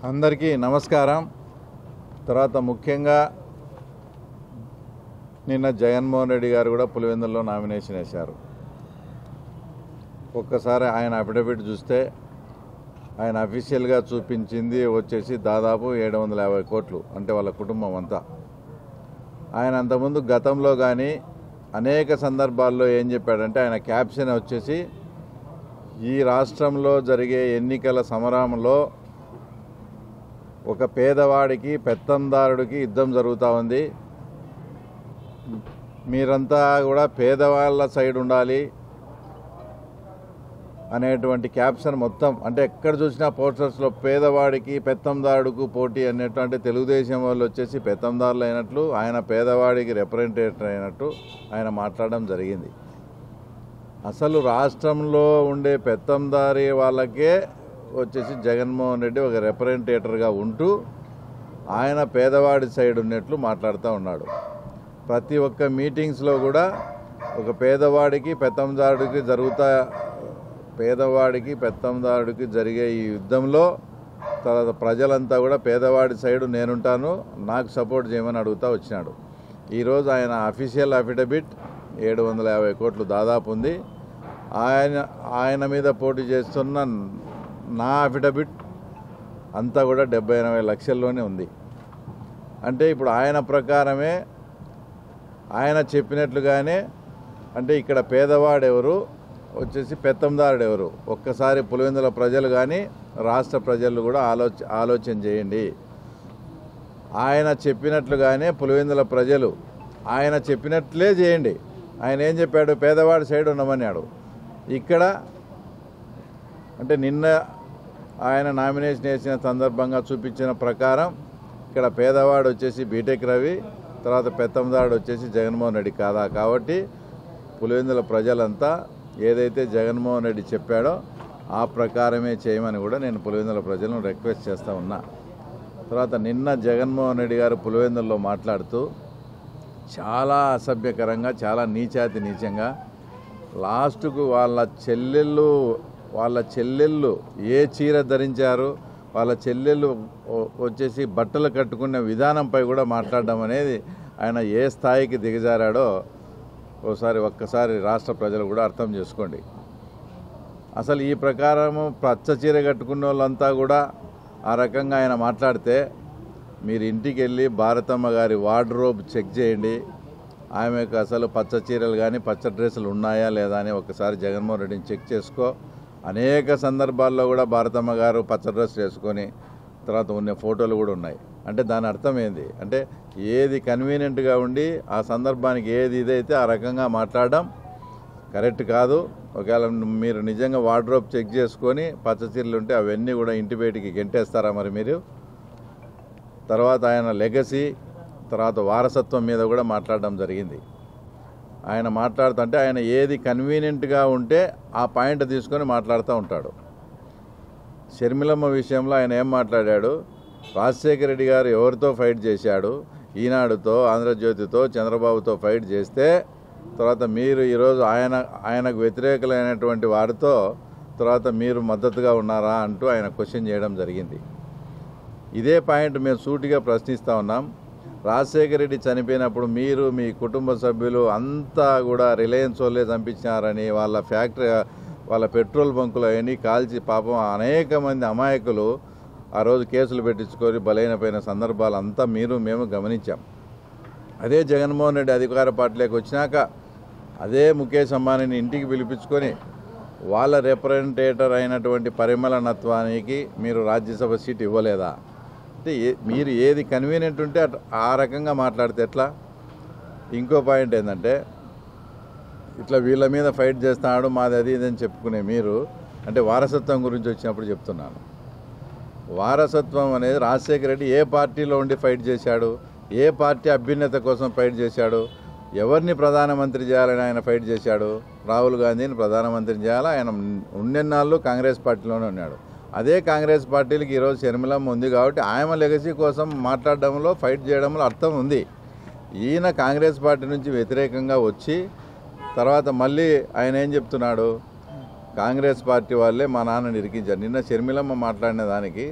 అందరికీ నమస్కారం. తర్వాత ముఖ్యంగా నిన్న జగన్మోహన్ రెడ్డి గారు కూడా పులివెందుల్లో నామినేషన్ వేశారు. ఒక్కసారి ఆయన అఫిడవిట్ చూస్తే ఆయన అఫీషియల్గా చూపించింది వచ్చేసి దాదాపు 750 కోట్లు, అంటే వాళ్ళ కుటుంబం అంతా. ఆయన అంతకుముందు గతంలో కానీ అనేక సందర్భాల్లో ఏం చెప్పాడంటే, ఆయన క్యాప్షన్ వచ్చేసి ఈ రాష్ట్రంలో జరిగే ఎన్నికల సమరంలో ఒక పేదవాడికి పెత్తందారుడికి యుద్ధం జరుగుతూ ఉంది, మీరంతా కూడా పేదవాళ్ళ సైడ్ ఉండాలి అనేటువంటి క్యాప్షన్ మొత్తం. అంటే ఎక్కడ చూసినా పోస్టర్స్లో పేదవాడికి పెత్తందారుడికి పోటీ అన్నట్టు, అంటే తెలుగుదేశం వాళ్ళు వచ్చేసి పెత్తందారులు అయినట్లు, ఆయన పేదవాడికి రిప్రజెంటేటివ్ అయినట్టు ఆయన మాట్లాడడం జరిగింది. అసలు రాష్ట్రంలో ఉండే పెత్తందారి వాళ్ళకే వచ్చేసి జగన్మోహన్ రెడ్డి ఒక రిప్రజెంటేటర్గా ఉంటూ ఆయన పేదవాడి సైడ్ ఉన్నట్లు మాట్లాడుతూ ఉన్నాడు. ప్రతి ఒక్క మీటింగ్స్లో కూడా ఒక పేదవాడికి పెత్తందారుడికి జరిగే ఈ యుద్ధంలో తర్వాత ప్రజలంతా కూడా పేదవాడి సైడు నేనుంటాను, నాకు సపోర్ట్ చేయమని అడుగుతూ వచ్చినాడు. ఈరోజు ఆయన అఫీషియల్ అఫిడవిట్ 750 కోట్లు దాదాపు ఉంది. ఆయన మీద పోటీ చేస్తున్న నా అఫిడవిట్ అంతా కూడా 70-80 లక్షల్లోనే ఉంది. అంటే ఇప్పుడు ఆయన ప్రకారమే ఆయన చెప్పినట్లుగానే, అంటే ఇక్కడ పేదవాడెవరు వచ్చేసి పెత్తందారుడు ఎవరు, ఒక్కసారి పులివెందుల ప్రజలు కానీ రాష్ట్ర ప్రజలు కూడా ఆలోచన చేయండి. ఆయన చెప్పినట్లుగానే పులివెందుల ప్రజలు ఆయన చెప్పినట్లే చేయండి. ఆయన ఏం చెప్పాడు, పేదవాడి సైడ్ ఉండమన్నాడు. ఇక్కడ అంటే నిన్న ఆయన నామినేషన్ వేసిన సందర్భంగా చూపించిన ప్రకారం ఇక్కడ పేదవాడు వచ్చేసి బీటెక్ రవి, తర్వాత పెత్తందారుడు వచ్చేసి జగన్మోహన్ రెడ్డి కాదా. కాబట్టి పులివెందుల ప్రజలంతా ఏదైతే జగన్మోహన్ రెడ్డి చెప్పాడో ఆ ప్రకారమే చేయమని కూడా నేను పులివెందుల ప్రజలను రిక్వెస్ట్ చేస్తూ ఉన్నా. తర్వాత నిన్న జగన్మోహన్ రెడ్డి గారు పులివెందుల్లో మాట్లాడుతూ చాలా అసభ్యకరంగా, చాలా నీచంగా లాస్ట్కు వాళ్ళ చెల్లెళ్ళు ఏ చీర ధరించారు, వాళ్ళ చెల్లెళ్ళు వచ్చేసి బట్టలు కట్టుకునే విధానంపై కూడా మాట్లాడడం అనేది ఆయన ఏ స్థాయికి దిగజారాడో ఒక్కసారి రాష్ట్ర ప్రజలు కూడా అర్థం చేసుకోండి. అసలు ఈ ప్రకారము పచ్చ చీర కట్టుకున్న వాళ్ళంతా కూడా ఆ రకంగా ఆయన మాట్లాడితే మీరు ఇంటికి వెళ్ళి భారతమ్మ గారి వార్డ్రోబ్ చెక్ చేయండి. ఆమెకు అసలు పచ్చ చీరలు కానీ పచ్చ డ్రెస్సులు ఉన్నాయా లేదా అని ఒకసారి జగన్మోహన్ రెడ్డిని చెక్ చేసుకో. అనేక సందర్భాల్లో కూడా భారతమ్మ గారు పచ్చ డ్రెస్ వేసుకొని తర్వాత ఉన్న ఫోటోలు కూడా ఉన్నాయి. అంటే దాని అర్థం ఏంది అంటే, ఏది కన్వీనియంట్గా ఉండి ఆ సందర్భానికి ఏది ఇదైతే ఆ రకంగా మాట్లాడడం కరెక్ట్ కాదు. ఒకవేళ మీరు నిజంగా వార్డ్రోబ్ చెక్ చేసుకొని పచ్చ చీరలు ఉంటే అవన్నీ కూడా ఇంటి బయటికి గెంటేస్తారా మరి మీరు? తర్వాత ఆయన లెగసీ తర్వాత వారసత్వం మీద కూడా మాట్లాడడం జరిగింది. ఆయన మాట్లాడుతుంటే ఆయన ఏది కన్వీనియంట్గా ఉంటే ఆ పాయింట్ తీసుకొని మాట్లాడుతూ ఉంటాడు. షర్మిలమ్మ విషయంలో ఆయన ఏం మాట్లాడాడు, రాజశేఖర రెడ్డి గారు ఎవరితో ఫైట్ చేశాడు, ఈనాడుతో, ఆంధ్రజ్యోతితో, చంద్రబాబుతో ఫైట్ చేస్తే తర్వాత మీరు ఈరోజు ఆయనకు వ్యతిరేకులైనటువంటి వారితో తర్వాత మీరు మద్దతుగా ఉన్నారా అంటూ ఆయన క్వశ్చన్ చేయడం జరిగింది. ఇదే పాయింట్ మేము సూటిగా ప్రశ్నిస్తూ ఉన్నాం. రాజశేఖర రెడ్డి చనిపోయినప్పుడు మీరు మీ కుటుంబ సభ్యులు అంతా కూడా రిలయన్స్ వాళ్ళే చంపించినారని వాళ్ళ ఫ్యాక్టరీ వాళ్ళ పెట్రోల్ బంకులు అవన్నీ కాల్చి పాపం అనేక మంది అమాయకులు ఆ రోజు కేసులు పెట్టించుకొని బలైనపోయిన సందర్భాలు అంతా మేము గమనించాం. అదే జగన్మోహన్ రెడ్డి అధికార పార్టీలోకి వచ్చినాక అదే ముఖేష్ అంబానీని ఇంటికి పిలిపించుకొని వాళ్ళ రిప్రజెంటేటర్ అయినటువంటి పరిమళ నత్వానికి మీరు రాజ్యసభ సీట్ ఇవ్వలేదా? అంటే మీరు ఏది కన్వీనియంట్ ఉంటే ఆ రకంగా మాట్లాడితే ఎట్లా? ఇంకో పాయింట్ ఏంటంటే, ఇట్లా వీళ్ళ మీద ఫైట్ చేస్తున్నాడు మాది అది ఇదని చెప్పుకునే మీరు, అంటే వారసత్వం గురించి వచ్చినప్పుడు చెప్తున్నాను. వారసత్వం అనేది రాజశేఖర రెడ్డి ఏ పార్టీలో ఉండి ఫైట్ చేశాడు, ఏ పార్టీ అభ్యున్నత కోసం ఫైట్ చేశాడు, ఎవరిని ప్రధానమంత్రి చేయాలని ఆయన ఫైట్ చేశాడు? రాహుల్ గాంధీని ప్రధానమంత్రిని చేయాలా? ఆయన ఉన్నెన్నాళ్ళు కాంగ్రెస్ పార్టీలోనే ఉన్నాడు. అదే కాంగ్రెస్ పార్టీలకి ఈరోజు షర్మిలమ్మ ఉంది కాబట్టి ఆయన లెగసీ కోసం మాట్లాడడంలో ఫైట్ చేయడంలో అర్థం ఉంది. ఈయన కాంగ్రెస్ పార్టీ నుంచి వ్యతిరేకంగా వచ్చి తర్వాత మళ్ళీ ఆయన ఏం చెప్తున్నాడు, కాంగ్రెస్ పార్టీ వాళ్ళే మా నాన్నని ఇరికించారు. నిన్న షర్మిలమ్మ మాట్లాడిన దానికి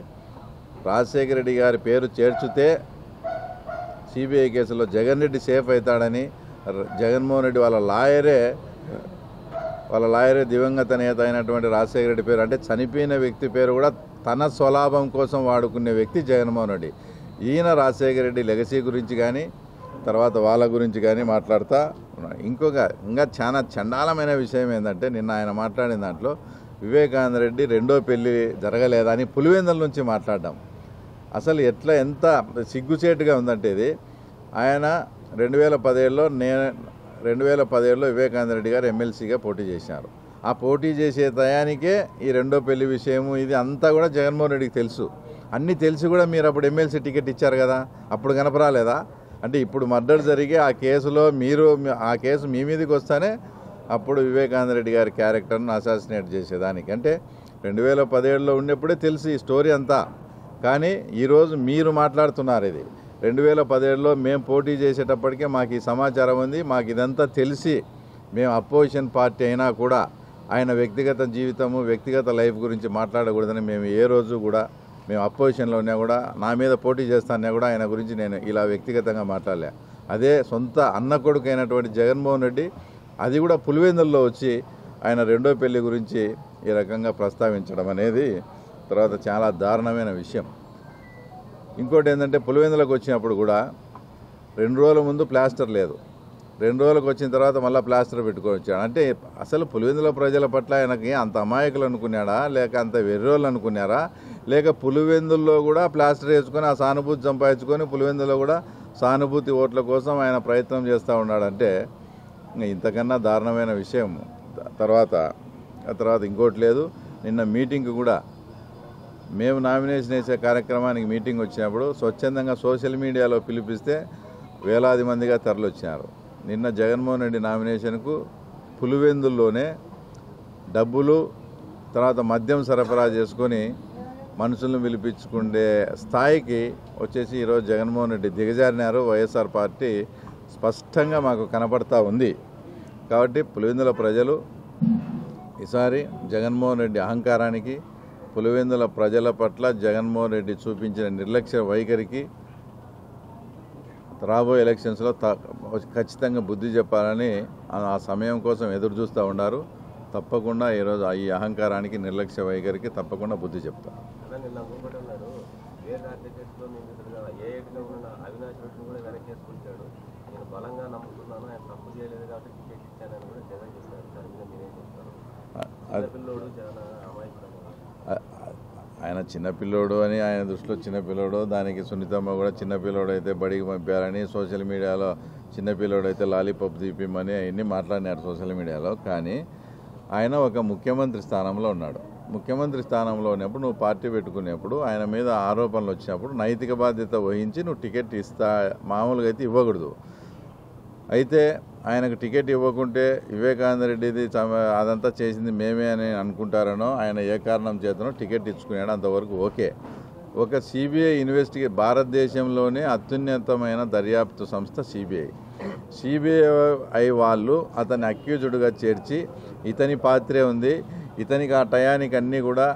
రాజశేఖర రెడ్డి గారి పేరు చేర్చితే సిబిఐ కేసులో జగన్ రెడ్డి సేఫ్ అవుతాడని జగన్మోహన్ రెడ్డి వాళ్ళ లాయరే దివంగత నేత అయినటువంటి రాజశేఖర రెడ్డి పేరు, అంటే చనిపోయిన వ్యక్తి పేరు కూడా తన స్వలాభం కోసం వాడుకునే వ్యక్తి జగన్మోహన్ రెడ్డి. ఈయన రాజశేఖర రెడ్డి లెగసీ గురించి కానీ తర్వాత వాళ్ళ గురించి కానీ మాట్లాడుతూ ఉన్నాడు. ఇంకా చాలా చండాలమైన విషయం ఏంటంటే, నిన్న ఆయన మాట్లాడిన దాంట్లో వివేకానంద రెడ్డి రెండో పెళ్లి జరగలేదా అని పులివెందుల నుంచి మాట్లాడడం అసలు ఎంత సిగ్గుచేటుగా ఉందంటే, ఇది ఆయన 2017లో వివేకానంద రెడ్డి గారు ఎమ్మెల్సీగా పోటీ చేశారు. ఆ పోటీ చేసే టయానికే ఈ రెండో పెళ్లి విషయము ఇది అంతా కూడా జగన్మోహన్ రెడ్డికి తెలుసు. అన్నీ తెలిసి కూడా మీరు అప్పుడు ఎమ్మెల్సీ టికెట్ ఇచ్చారు కదా, అప్పుడు కనపరాలేదా? అంటే ఇప్పుడు మర్డర్ జరిగే ఆ కేసులో ఆ కేసు మీ మీదకి వస్తానే అప్పుడు వివేకానంద రెడ్డి గారి క్యారెక్టర్ను అసాసినేట్ చేసేదానికి, అంటే 2017లో ఉన్నప్పుడే తెలిసి ఈ స్టోరీ అంతా. కానీ ఈరోజు మీరు మాట్లాడుతున్నారు ఇది 2017లో మేము పోటీ చేసేటప్పటికే మాకు ఈ సమాచారం ఉంది, మాకు ఇదంతా తెలిసి మేము అపోజిషన్ పార్టీ అయినా కూడా ఆయన వ్యక్తిగత జీవితము వ్యక్తిగత లైఫ్ గురించి మాట్లాడకూడదని మేము ఏ రోజు కూడా, మేము అపోజిషన్లో ఉన్నా కూడా, నా మీద పోటీ చేస్తానే కూడా ఆయన గురించి నేను ఇలా వ్యక్తిగతంగా మాట్లాడలే. అదే సొంత అన్న కొడుకు అయినటువంటి జగన్మోహన్ రెడ్డి అది కూడా పులివెందుల్లో వచ్చి ఆయన రెండో పెళ్లి గురించి ఈ రకంగా ప్రస్తావించడం అనేది తర్వాత చాలా దారుణమైన విషయం. ఇంకోటి ఏంటంటే, పులివెందులకు వచ్చినప్పుడు కూడా 2 రోజుల ముందు ప్లాస్టర్ లేదు, 2 రోజులకు వచ్చిన తర్వాత మళ్ళీ ప్లాస్టర్ పెట్టుకొని వచ్చాడు. అంటే అసలు పులివెందుల ప్రజల పట్ల ఆయనకి అంత అమాయకులు అనుకున్నాడా, లేక అంత వెర్రోళ్ళు అనుకున్నారా, లేక పులివెందుల్లో కూడా ప్లాస్టర్ వేసుకొని ఆ సానుభూతి సంపాదించుకొని పులివెందులో కూడా సానుభూతి ఓట్ల కోసం ఆయన ప్రయత్నం చేస్తూ ఉన్నాడంటే ఇంతకన్నా దారుణమైన విషయం. తర్వాత ఇంకోటి లేదు. నిన్న మీటింగ్ కూడా మేము నామినేషన్ వేసే కార్యక్రమానికి మీటింగ్ వచ్చినప్పుడు స్వచ్ఛందంగా సోషల్ మీడియాలో పిలిపిస్తే వేలాది మందిగా తరలివచ్చినారు. నిన్న జగన్మోహన్ రెడ్డి నామినేషన్కు పులివెందుల్లోనే డబ్బులు తర్వాత మద్యం సరఫరా చేసుకొని మనుషులను పిలిపించుకునే స్థాయికి వచ్చేసి ఈరోజు జగన్మోహన్ రెడ్డి దిగజారినారు. వైఎస్ఆర్ పార్టీ స్పష్టంగా మాకు కనపడతా ఉంది. కాబట్టి పులివెందుల ప్రజలు ఈసారి జగన్మోహన్ రెడ్డి అహంకారానికి, పులివెందుల ప్రజల పట్ల జగన్మోహన్ రెడ్డి చూపించిన నిర్లక్ష్య వైఖరికి రాబోయే ఎలక్షన్స్లో ఖచ్చితంగా బుద్ధి చెప్పాలని ఆ సమయం కోసం ఎదురు చూస్తూ ఉన్నారు. తప్పకుండా ఈరోజు ఈ అహంకారానికి నిర్లక్ష్య వైఖరికి తప్పకుండా బుద్ధి చెప్తారు. ఆయన చిన్నపిల్లోడు అని ఆయన దృష్టిలో చిన్నపిల్లోడు, దానికి సునీతమ్మ కూడా చిన్నపిల్లోడు అయితే బడికి పంపారని సోషల్ మీడియాలో, చిన్నపిల్లోడు అయితే లాలీపాప్ తీపిమని అవన్నీ మాట్లాడినారు సోషల్ మీడియాలో. కానీ ఆయన ఒక ముఖ్యమంత్రి స్థానంలో ఉన్నాడు. ముఖ్యమంత్రి స్థానంలో ఉన్నప్పుడు నువ్వు పార్టీ పెట్టుకునేప్పుడు ఆయన మీద ఆరోపణలు వచ్చినప్పుడు నైతిక బాధ్యత వహించి నువ్వు టికెట్ మామూలుగా అయితే ఇవ్వకూడదు. అయితే ఆయనకు టికెట్ ఇవ్వకుంటే వివేకానంద రెడ్డిది అదంతా చేసింది మేమే అని అనుకుంటారనో, ఆయన ఏ కారణం చేతనో టికెట్ ఇచ్చుకున్నాడు, అంతవరకు ఓకే. ఒక సిబిఐ భారతదేశంలోనే అత్యున్నతమైన దర్యాప్తు సంస్థ సిబిఐ వాళ్ళు అతన్ని అక్యూజ్డ్గా చేర్చి ఇతని పాత్రే ఉంది, ఇతనికి ఆ టయానికి అన్నీ కూడా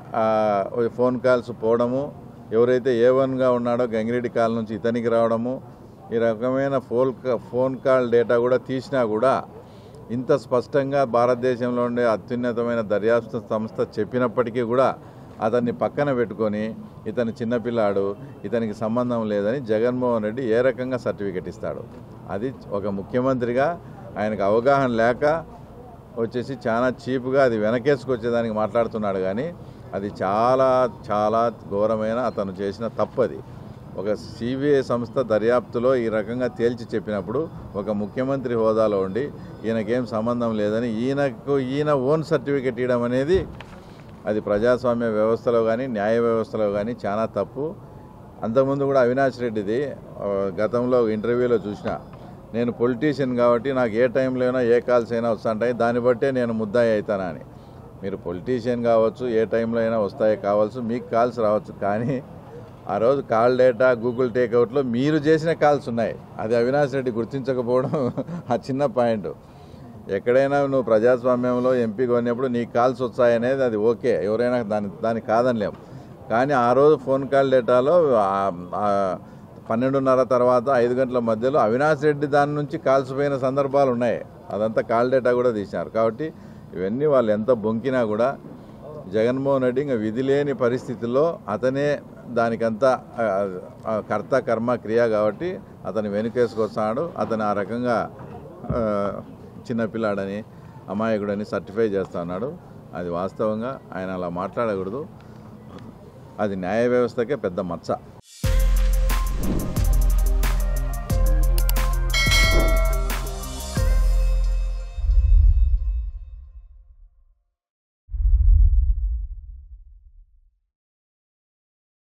ఫోన్ కాల్స్ పోవడము, ఎవరైతే A1గా ఉన్నాడో గంగిరెడ్డి కాల్ నుంచి ఇతనికి రావడము, ఈ రకమైన ఫోన్ కాల్ డేటా కూడా తీసినా కూడా ఇంత స్పష్టంగా భారతదేశంలో ఉండే అత్యున్నతమైన దర్యాప్తు సంస్థ చెప్పినప్పటికీ కూడా అతన్ని పక్కన పెట్టుకొని ఇతను చిన్నపిల్లాడు, ఇతనికి సంబంధం లేదని జగన్మోహన్ రెడ్డి ఏ రకంగా సర్టిఫికెట్ ఇస్తాడు? అది ఒక ముఖ్యమంత్రిగా ఆయనకు అవగాహన లేక వచ్చేసి చాలా చీప్గా అది వెనకేసుకొచ్చేదానికి మాట్లాడుతున్నాడు. కానీ అది చాలా చాలా ఘోరమైన అతను చేసిన తప్పది. ఒక సిబిఐ సంస్థ దర్యాప్తులో ఈ రకంగా తేల్చి చెప్పినప్పుడు ఒక ముఖ్యమంత్రి హోదాలో ఉండి ఈయనకేం సంబంధం లేదని ఈయన ఓన్ సర్టిఫికెట్ ఇవ్వడం అనేది అది ప్రజాస్వామ్య వ్యవస్థలో కానీ న్యాయ వ్యవస్థలో కానీ చాలా తప్పు. అంతకుముందు కూడా అవినాష్ రెడ్డిది గతంలో ఇంటర్వ్యూలో చూసిన, నేను పొలిటీషియన్ కాబట్టి నాకు ఏ టైంలో అయినా ఏ కాల్స్ అయినా వస్తుంటాయి, దాన్ని బట్టే నేను ముద్దాయి అవుతానా అని. మీరు పొలిటీషియన్ కావచ్చు, ఏ టైంలో అయినా వస్తాయి కావచ్చు, మీకు కాల్స్ రావచ్చు, కానీ ఆ రోజు కాల్ డేటా గూగుల్ టేక్అవుట్లో మీరు చేసిన కాల్స్ ఉన్నాయి. అది అవినాష్ రెడ్డి గుర్తించకపోవడం ఆ చిన్న పాయింట్. ఎక్కడైనా నువ్వు ప్రజాస్వామ్యంలో ఎంపీగా ఉన్నప్పుడు నీకు కాల్స్ వచ్చాయనేది అది ఓకే, ఎవరైనా దాన్ని కాదనిలేము. కానీ ఆ రోజు ఫోన్ కాల్ డేటాలో 12:30 తర్వాత 5 గంటల మధ్యలో అవినాష్ రెడ్డి దాని నుంచి కాల్సిపోయిన సందర్భాలు ఉన్నాయి. అదంతా కాల్ డేటా కూడా తీసినారు. కాబట్టి ఇవన్నీ వాళ్ళు ఎంత బొంకినా కూడా జగన్మోహన్ రెడ్డి ఇంకా విధి లేని పరిస్థితుల్లో అతనే దానికంతా కర్త కర్మ క్రియ కాబట్టి అతను వెనుకేసుకొస్తాడు. అతను ఆ రకంగా చిన్నపిల్లాడని అమాయకుడని సర్టిఫై చేస్తున్నాడు. అది వాస్తవంగా ఆయన అలా మాట్లాడకూడదు. అది న్యాయ వ్యవస్థకే పెద్ద మచ్చ.